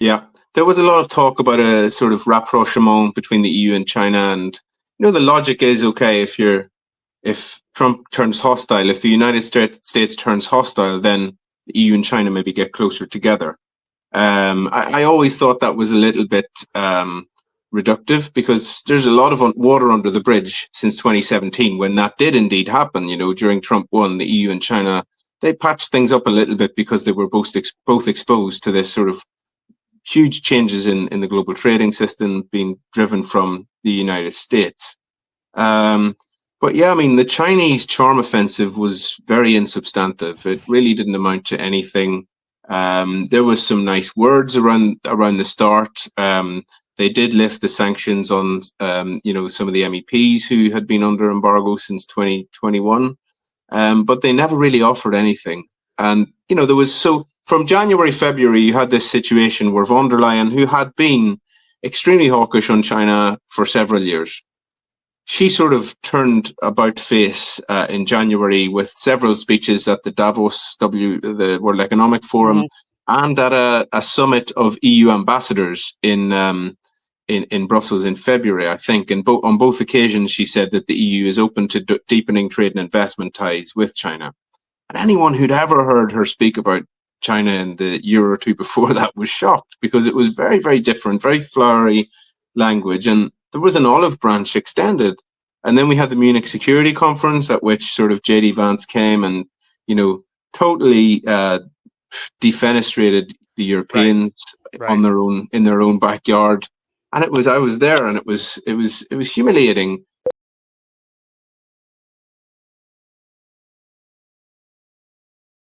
Yeah, there was a lot of talk about a sort of rapprochement between the EU and China, and the logic is okay if Trump turns hostile, if the United States turns hostile, then the EU and China maybe get closer together. I always thought that was a little bit reductive, because there's a lot of water under the bridge since 2017 when that did indeed happen. During Trump 1, the EU and China, they patched things up a little bit because they were both exposed to this sort of huge changes in the global trading system being driven from the United States. But yeah, I mean, the Chinese charm offensive was very insubstantive. It really didn't amount to anything. There was some nice words around the start. They did lift the sanctions on, some of the MEPs who had been under embargo since 2021, but they never really offered anything. And there was from January, February, you had this situation where von der Leyen, who had been extremely hawkish on China for several years, she sort of turned about face in January with several speeches at the Davos the World Economic Forum, and at a summit of EU ambassadors in Brussels in February, I think. And on both occasions, she said that the EU is open to deepening trade and investment ties with China. And anyone who'd ever heard her speak about China in the year or two before that was shocked, because it was very, very different, very flowery language. And there was an olive branch extended. And then we had the Munich Security Conference, at which sort of JD Vance came and, totally defenestrated the Europeans in their own backyard. And I was there, and it was humiliating.